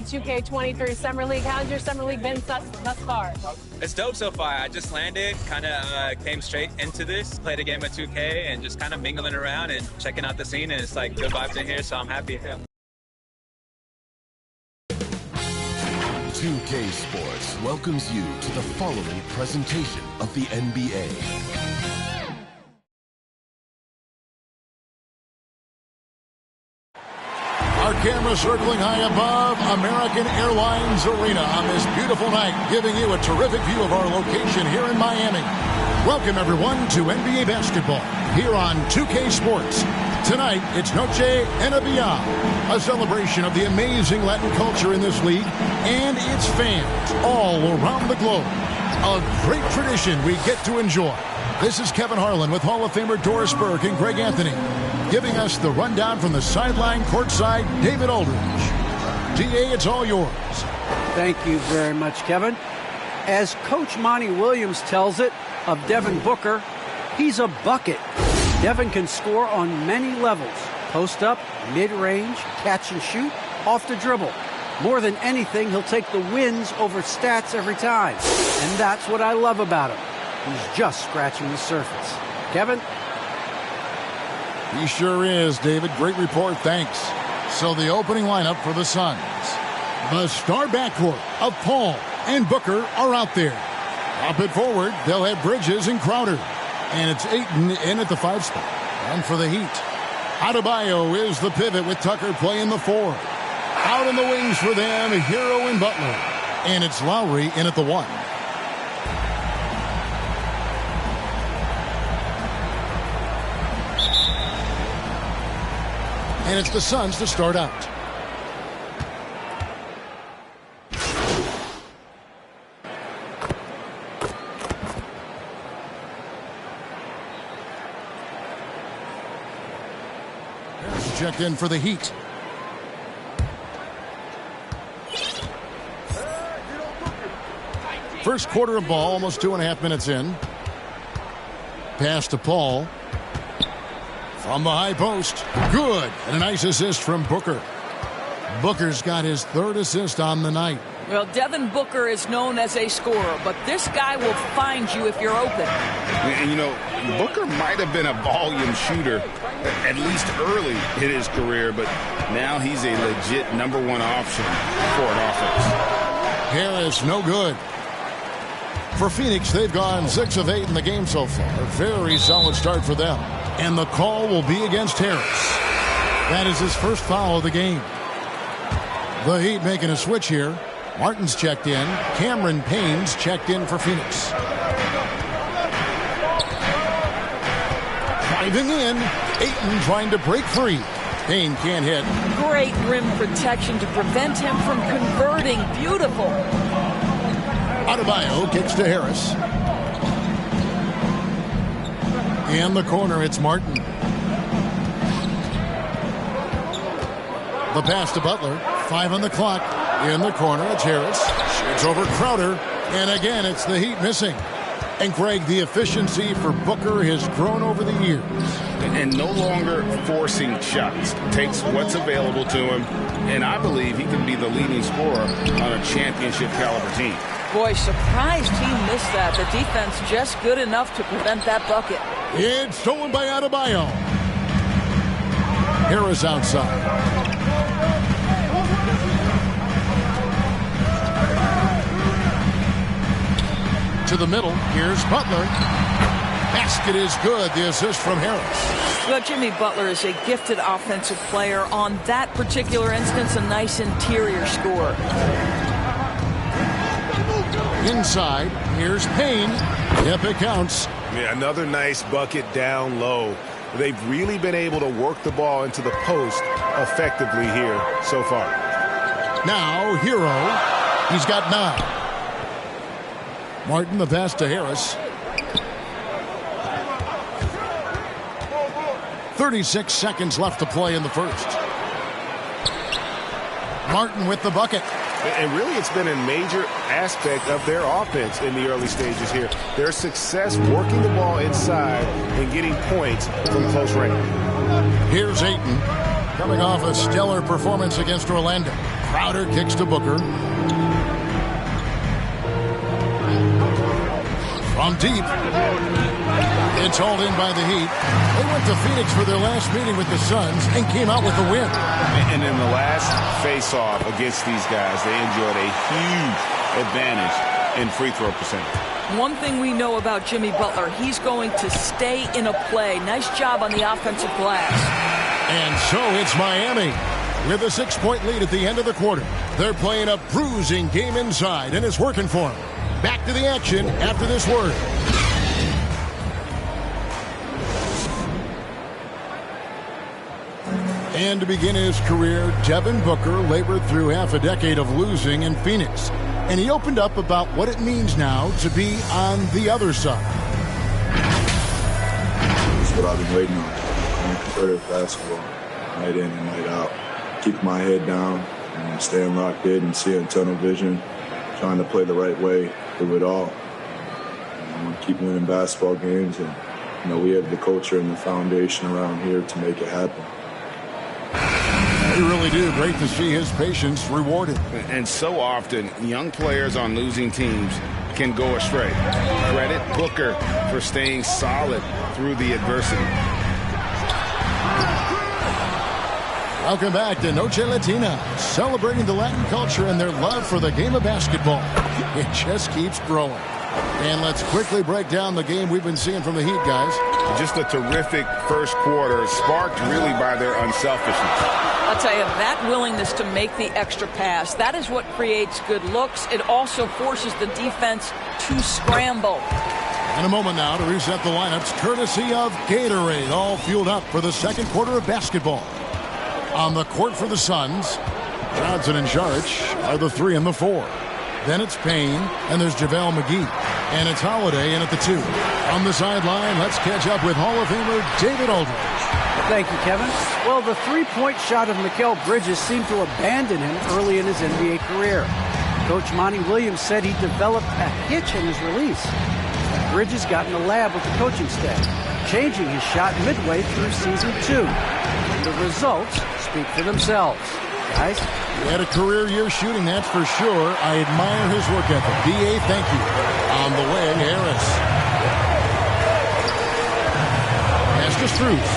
NBA 2K23 Summer League. How's your Summer League been thus far? It's dope so far. I just landed, kind of came straight into this, played a game of 2K, and just kind of mingling around and checking out the scene, and it's like good vibes in here, so I'm happy. 2K Sports welcomes you to the following presentation of the NBA. Our camera circling high above American Airlines Arena on this beautiful night, giving you a terrific view of our location here in Miami. Welcome, everyone, to NBA basketball here on 2K Sports. Tonight, it's Noche NBA, a celebration of the amazing Latin culture in this league and its fans all around the globe. A great tradition we get to enjoy. This is Kevin Harlan with Hall of Famer Doris Burke and Greg Anthony, giving us the rundown from the sideline courtside, David Aldridge. DA, it's all yours. Thank you very much, Kevin. As Coach Monty Williams tells it of Devin Booker, he's a bucket. Devin can score on many levels: post up, mid-range, catch and shoot, off the dribble. More than anything, he'll take the wins over stats every time. And that's what I love about him. He's just scratching the surface. Kevin? He sure is, David. Great report, thanks. So the opening lineup for the Suns. The star backcourt of Paul and Booker are out there. Up it forward, they'll have Bridges and Crowder. And it's Ayton in at the 5 spot. And for the Heat, Adebayo is the pivot with Tucker playing the 4. Out in the wings for them, Hero and Butler. And it's Lowry in at the 1. And it's the Suns to start out. There's checked in for the Heat. First quarter of ball, almost 2.5 minutes in. Pass to Paul. From the high post. Good. And a nice assist from Booker. Booker's got his 3rd assist on the night. Well, Devin Booker is known as a scorer, but this guy will find you if you're open. And, you know, Booker might have been a volume shooter, at least early in his career, but now he's a legit #1 option for an offense. Harris, no good. For Phoenix, they've gone 6 of 8 in the game so far. A very solid start for them. And the call will be against Harris. That is his first foul of the game. The Heat making a switch here. Martin's checked in. Cameron Payne's checked in for Phoenix. Driving in. Ayton trying to break free. Payne can't hit. Great rim protection to prevent him from converting. Beautiful. Adebayo kicks to Harris. In the corner, it's Martin. The pass to Butler. 5 on the clock. In the corner, it's Harris. Shoots over Crowder. And again, it's the Heat missing. And Greg, the efficiency for Booker has grown over the years. And no longer forcing shots. Takes what's available to him. And I believe he can be the leading scorer on a championship caliber team. Boy, surprised he missed that. The defense just good enough to prevent that bucket. It's stolen by Adebayo. Harris outside. To the middle. Here's Butler. Basket is good. The assist from Harris. Well, Jimmy Butler is a gifted offensive player. On that particular instance, a nice interior score. Inside, here's Payne. Yep, it counts. Yeah, another nice bucket down low. They've really been able to work the ball into the post effectively here so far. Now, Hero. He's got 9. Martin, the pass to Harris. 36 seconds left to play in the first. Martin with the bucket. And really, it's been a major aspect of their offense in the early stages here. Their success working the ball inside and getting points from close range. Here's Ayton, coming off a stellar performance against Orlando. Crowder kicks to Booker. From deep. It's hauled in by the Heat. They went to Phoenix for their last meeting with the Suns and came out with the win. And in the last face-off against these guys, they enjoyed a huge advantage in free throw percentage. One thing we know about Jimmy Butler, he's going to stay in a play. Nice job on the offensive glass. And so it's Miami with a 6-point lead at the end of the quarter. They're playing a bruising game inside, and it's working for them. Back to the action after this word. And to begin his career, Devin Booker labored through half a decade of losing in Phoenix. And he opened up about what it means now to be on the other side. That's what I've been waiting on. Playing competitive basketball, night in and night out. Keep my head down and staying locked in and seeing tunnel vision. Trying to play the right way through it all. Keep winning basketball games. And, we have the culture and the foundation around here to make it happen. They really do. Great to see his patience rewarded. And so often, young players on losing teams can go astray. Credit Booker for staying solid through the adversity. Welcome back to Noche Latina, celebrating the Latin culture and their love for the game of basketball. It just keeps growing. And let's quickly break down the game we've been seeing from the Heat, guys. Just a terrific first quarter, sparked really by their unselfishness. I'll tell you, that willingness to make the extra pass, that is what creates good looks. It also forces the defense to scramble. In a moment now to reset the lineups, courtesy of Gatorade, all fueled up for the second quarter of basketball. On the court for the Suns, Johnson and Saric are the 3 and the 4. Then it's Payne, and there's JaVale McGee. And it's Holiday in at the 2. On the sideline, let's catch up with Hall of Famer David Aldridge. Thank you, Kevin. Well, the three-point shot of Mikal Bridges seemed to abandon him early in his NBA career. Coach Monty Williams said he developed a hitch in his release. Bridges got in the lab with the coaching staff, changing his shot midway through season 2. And the results speak for themselves. Guys? He had a career year shooting, that's for sure. I admire his work ethic. D.A., thank you. On the way, Harris. Pass to Strus.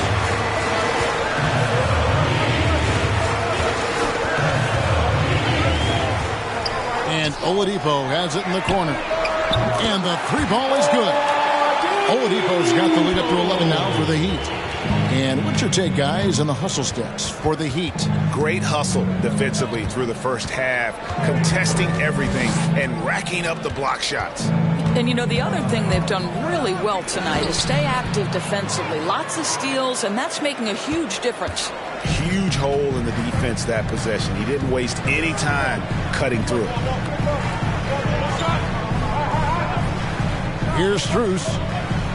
And Oladipo has it in the corner. And the 3 ball is good. Oladipo's got the lead up to 11 now for the Heat. And what's your take, guys, on the hustle stats for the Heat? Great hustle defensively through the first half, contesting everything and racking up the block shots. And, the other thing they've done really well tonight is stay active defensively. Lots of steals, and that's making a huge difference. Huge hole in the defense that possession. He didn't waste any time cutting through it. Here's Strus.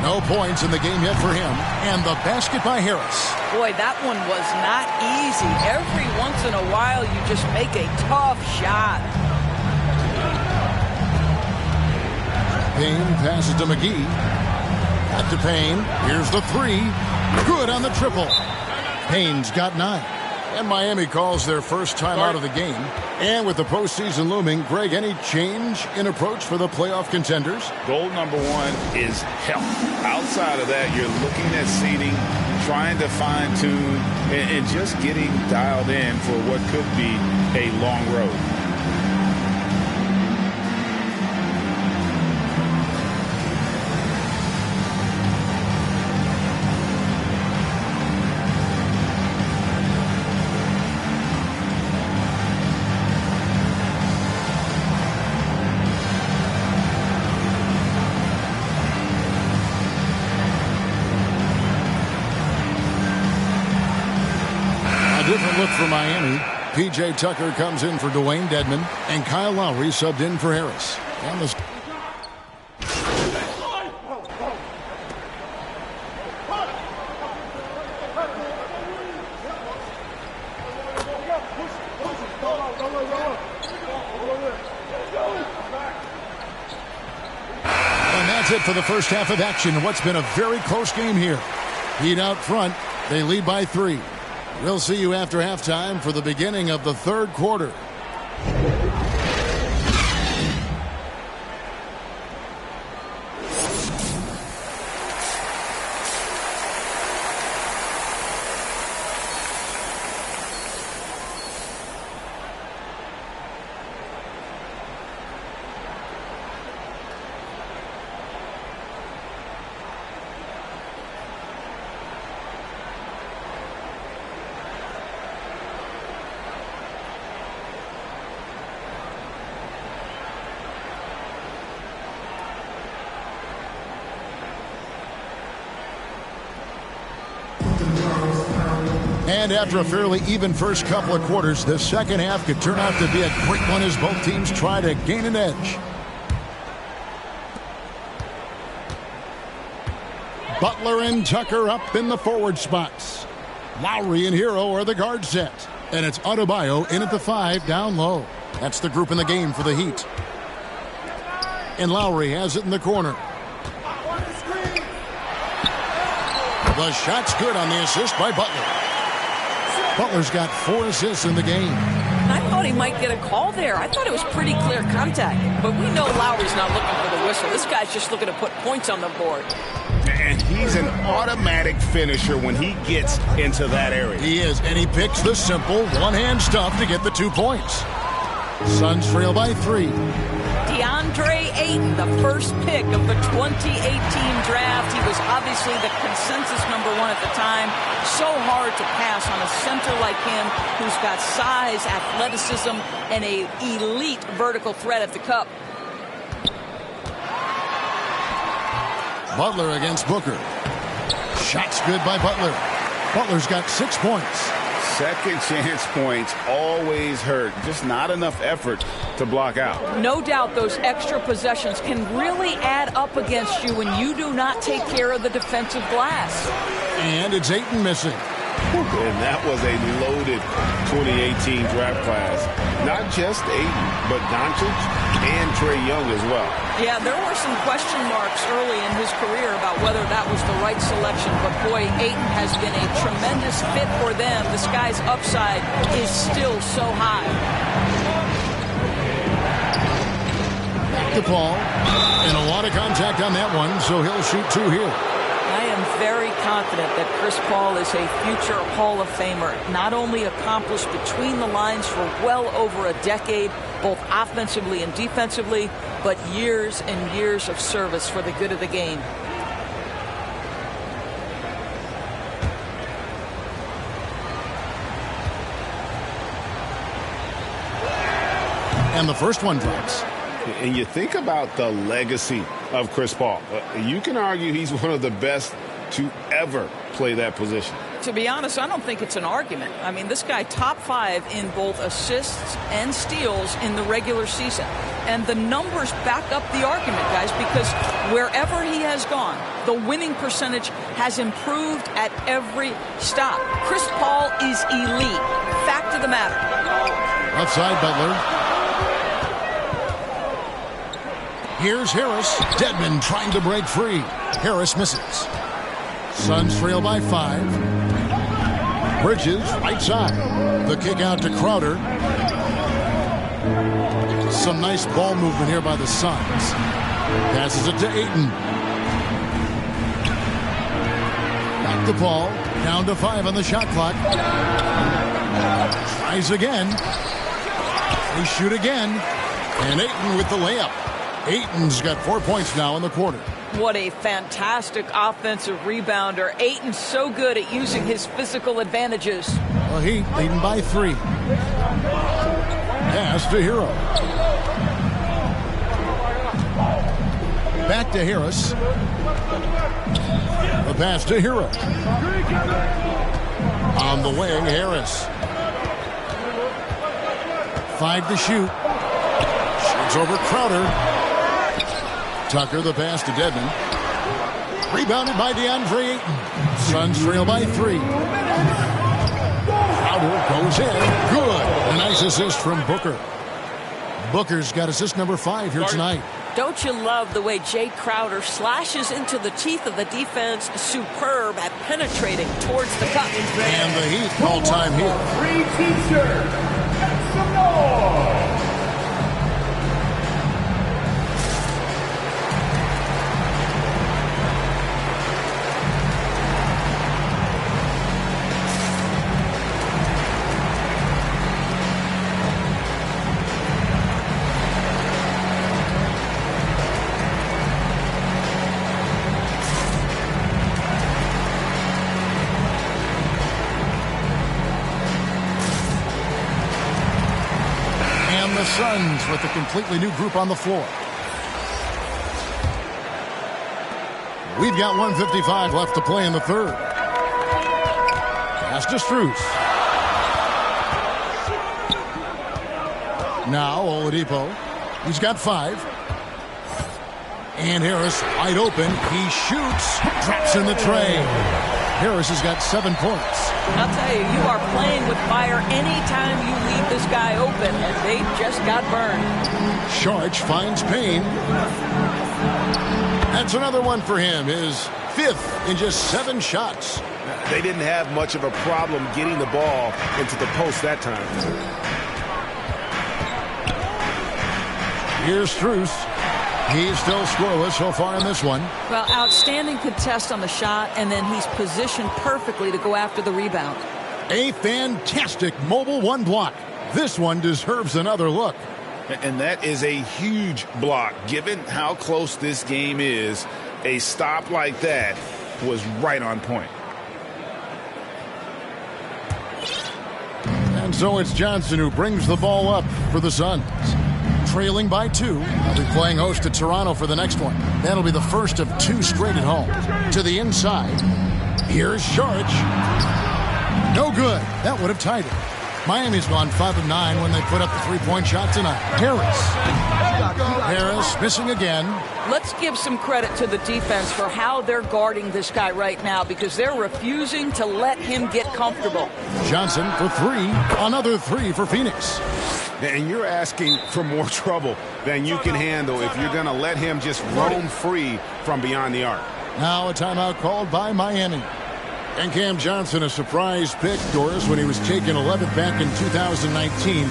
No points in the game yet for him. And the basket by Harris. Boy, that one was not easy. Every once in a while, you just make a tough shot. Payne passes to McGee. Back to Payne. Here's the 3. Good on the triple. Payne's got 9. And Miami calls their first time out of the game. And with the postseason looming, Greg, any change in approach for the playoff contenders? Goal number 1 is health. Outside of that, you're looking at seeding, trying to fine-tune, and just getting dialed in for what could be a long road. Different look for Miami. P.J. Tucker comes in for Dwayne Dedmon, and Kyle Lowry subbed in for Harris. And that's it for the first half of action in what's been a very close game here. Heat out front. They lead by 3. We'll see you after halftime for the beginning of the third quarter. And after a fairly even first couple of quarters, the second half could turn out to be a great one as both teams try to gain an edge. Butler and Tucker up in the forward spots. Lowry and Hero are the guard set. And it's Adebayo in at the 5 down low. That's the group in the game for the Heat. And Lowry has it in the corner. The shot's good on the assist by Butler. Butler's got 4 assists in the game. I thought he might get a call there. I thought it was pretty clear contact. But we know Lowry's not looking for the whistle. This guy's just looking to put points on the board. And he's an automatic finisher when he gets into that area. He is, and he picks the simple one-hand stuff to get the 2 points. Suns trail by 3. DeAndre Ayton, the first pick of the 2018 draft. He was obviously the consensus number 1 at the time. So hard to pass on a center like him who's got size, athleticism, and an elite vertical threat at the cup. Butler against Booker. Shot's good by Butler. Butler's got 6 points. Second chance points always hurt. Just not enough effort to block out. No doubt those extra possessions can really add up against you when you do not take care of the defensive glass. And it's Ayton missing. And that was a loaded 2018 draft class. Not just Ayton, but Doncic and Trae Young as well. Yeah, there were some question marks early in his career about whether that was the right selection. But boy, Ayton has been a tremendous fit for them. This guy's upside is still so high. DePaul, and a lot of contact on that one, so he'll shoot 2 here. I am very confident that Chris Paul is a future Hall of Famer. Not only accomplished between the lines for well over a decade, both offensively and defensively, but years and years of service for the good of the game. And the first one drops. And you think about the legacy of Chris Paul. You can argue he's one of the best to ever play that position. To be honest, I don't think it's an argument. I mean, this guy top 5 in both assists and steals in the regular season. And the numbers back up the argument, guys, because wherever he has gone, the winning percentage has improved at every stop. Chris Paul is elite. Fact of the matter. Outside Butler. Here's Harris. Dedmon trying to break free. Harris misses. Suns trail by 5. Bridges, right side. The kick out to Crowder. Some nice ball movement here by the Suns. Passes it to Ayton. Back to Paul. Down to 5 on the shot clock. Tries again. They shoot again. And Ayton with the layup. Ayton's got 4 points now in the quarter. What a fantastic offensive rebounder. Ayton's so good at using his physical advantages. Well, Heat leading by 3. Pass to Hero. Back to Harris. The pass to Hero. On the wing, Harris. 5 to shoot. Shoots over Crowder. Tucker, the pass to Dedmon. Rebounded by DeAndre Ayton. Suns trail by 3. Crowder goes in. Good. A nice assist from Booker. Booker's got assist number 5 here tonight. Don't you love the way Jay Crowder slashes into the teeth of the defense? Superb at penetrating towards the cup. And the Heat all-time here. 3 T-shirts. Make some noise. The Suns with a completely new group on the floor. We've got 1:55 left to play in the third. Pass to Strus. Now Oladipo. He's got 5. And Harris wide open. He shoots. Drops in the tray. Harris has got 7 points. I'll tell you, you are playing with fire anytime you leave this guy open, and they just got burned. Sharch finds Payne. That's another one for him. His 5th in just 7 shots. They didn't have much of a problem getting the ball into the post that time. Here's Strus. He's still scoreless so far in this one. Well, outstanding contest on the shot, and then he's positioned perfectly to go after the rebound. A fantastic mobile 1 block. This one deserves another look. And that is a huge block. Given how close this game is, a stop like that was right on point. And so it's Johnson who brings the ball up for the Suns. Trailing by 2. They'll be playing host to Toronto for the next one. That'll be the first of 2 straight at home. To the inside. Here's Sharch. No good. That would have tied it. Miami's gone 5 of 9 when they put up the 3-point shot tonight. Harris missing again. Let's give some credit to the defense for how they're guarding this guy right now, because they're refusing to let him get comfortable. Johnson for 3. Another 3 for Phoenix. And you're asking for more trouble than you can handle if you're going to let him just roam free from beyond the arc. Now a timeout called by Miami. And Cam Johnson, a surprise pick, Doris, when he was taken 11th back in 2019.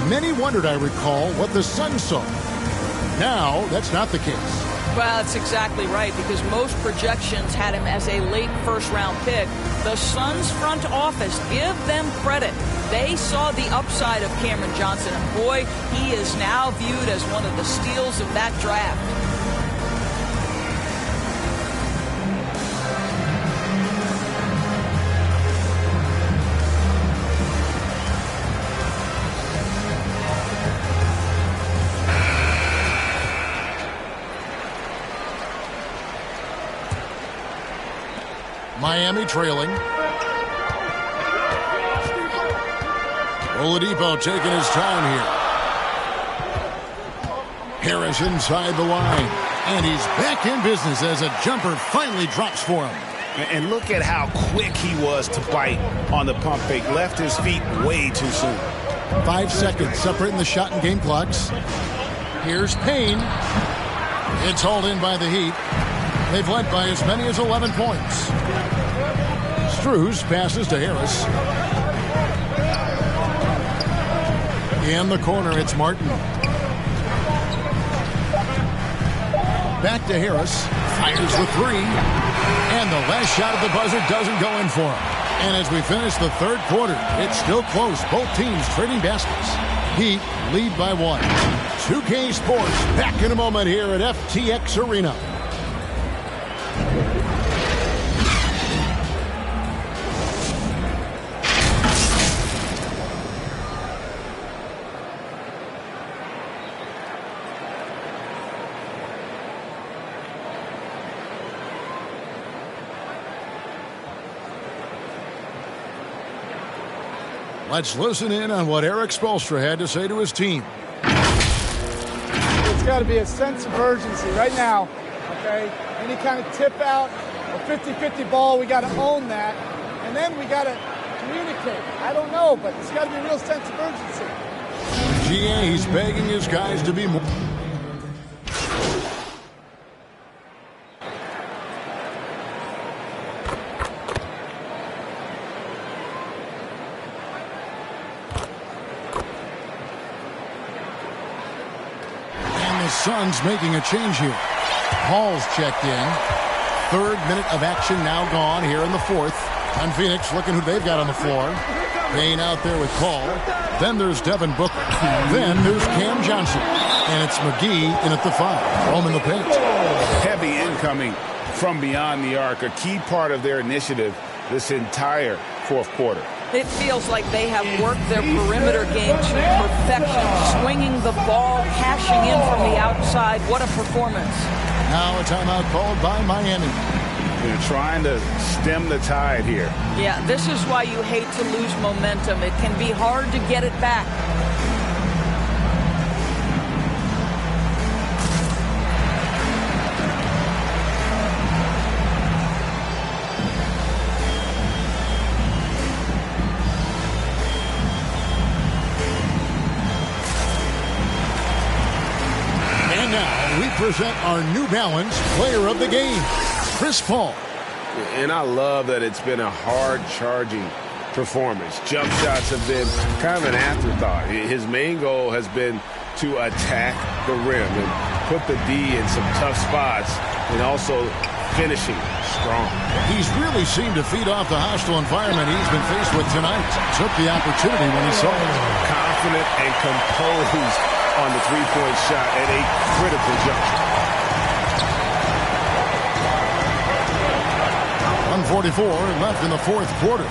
Many wondered, I recall, what the Suns saw. Now, that's not the case. Well, that's exactly right, because most projections had him as a late first-round pick. The Suns front office, give them credit. They saw the upside of Cameron Johnson, and boy, he is now viewed as one of the steals of that draft. Miami trailing. Oladipo taking his time here. Harris inside the line. And he's back in business as a jumper finally drops for him. And look at how quick he was to bite on the pump fake. Left his feet way too soon. 5 seconds separating the shot and game clocks. Here's Payne. It's hauled in by the Heat. They've led by as many as 11 points. Strus passes to Harris. In the corner, it's Martin. Back to Harris. Fires the 3. And the last shot at the buzzer doesn't go in for him. And as we finish the 3rd quarter, it's still close. Both teams trading baskets. Heat lead by 1. 2K Sports back in a moment here at FTX Arena. Let's listen in on what Eric Spoelstra had to say to his team. It's got to be a sense of urgency right now, okay? Any kind of tip out, a 50-50 ball, we got to own that. And then we got to communicate. I don't know, but it's got to be a real sense of urgency. GA, he's begging his guys to be more. Suns making a change here. Paul's checked in. 3rd minute of action now gone here in the 4th. And Phoenix looking who they've got on the floor. Payne out there with Paul. Then there's Devin Booker. Then there's Cam Johnson. And it's McGee in at the 5. Roaming the paint. Heavy incoming from beyond the arc. A key part of their initiative this entire 4th quarter. It feels like they have worked their perimeter game to perfection, swinging the ball, cashing in from the outside. What a performance. Now a timeout called by Miami. trying to stem the tide here. Yeah, this is why you hate to lose momentum. It can be hard to get it back. And now we present our New Balance Player of the Game, Chris Paul. And I love that it's been a hard-charging performance. Jump shots have been kind of an afterthought. His main goal has been to attack the rim and put the D in some tough spots and also finishing strong. He's really seemed to feed off the hostile environment he's been faced with tonight. Took the opportunity when he saw it. Confident and composed on the three-point shot at a critical juncture. 1:44 left in the fourth quarter.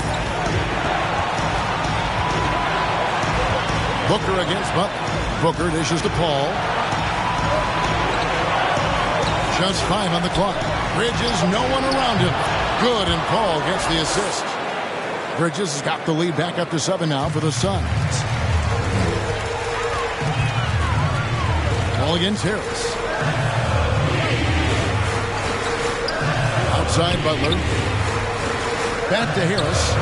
Booker against Butler. Booker dishes to Paul. Just 5 on the clock. Bridges, no one around him. Good, and Paul gets the assist. Bridges has got the lead back up to 7 now for the Suns. Paul against Harris. Outside Butler. Back to Harris.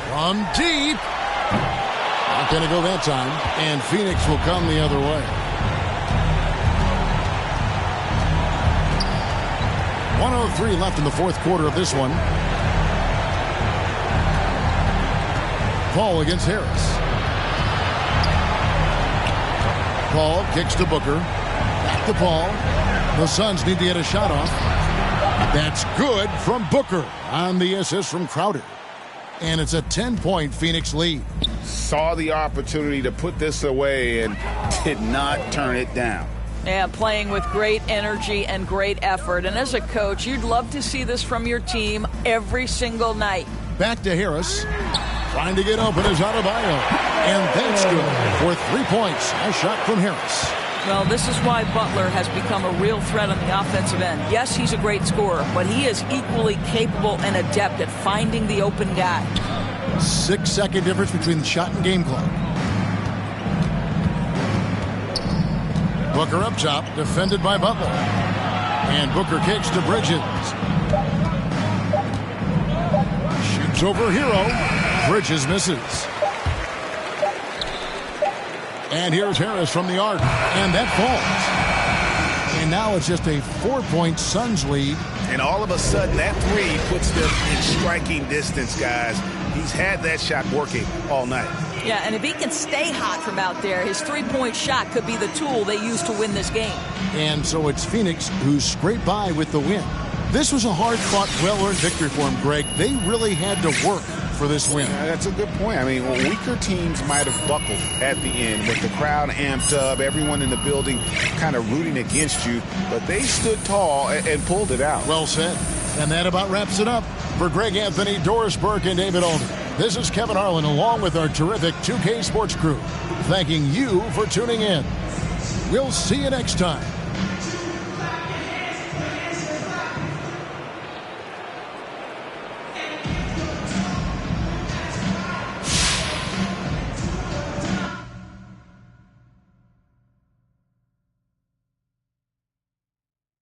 From deep. Not going to go that time. And Phoenix will come the other way. 1:03 left in the fourth quarter of this one. Paul against Harris. Paul kicks to Booker. Back to Paul. The Suns need to get a shot off. That's good from Booker on the assist from Crowder. And it's a 10-point Phoenix lead. Saw the opportunity to put this away and did not turn it down. Yeah, playing with great energy and great effort. And as a coach, you'd love to see this from your team every single night. Back to Harris. Trying to get open is Adebayo. And that's good for 3 points. A shot from Harris. Well, this is why Butler has become a real threat on the offensive end. Yes, he's a great scorer, but he is equally capable and adept at finding the open guy. 6-second difference between the shot and game clock. Booker up top, defended by Butler. And Booker kicks to Bridges. Shoots over Hero. Bridges misses. And here's Harris from the arc. And that falls. And now it's just a 4-point Suns lead. And all of a sudden, that three puts them in striking distance, guys. He's had that shot working all night. Yeah, and if he can stay hot from out there, his three-point shot could be the tool they use to win this game. And so it's Phoenix who scraped by with the win. This was a hard-fought, well-earned victory for him, Greg. They really had to work for this win. That's a good point. I mean, weaker teams might have buckled at the end with the crowd amped up, everyone in the building kind of rooting against you, but they stood tall and pulled it out. Well said. And that about wraps it up. For Greg Anthony, Doris Burke, and David Alden, this is Kevin Harlan along with our terrific 2K Sports crew, thanking you for tuning in. We'll see you next time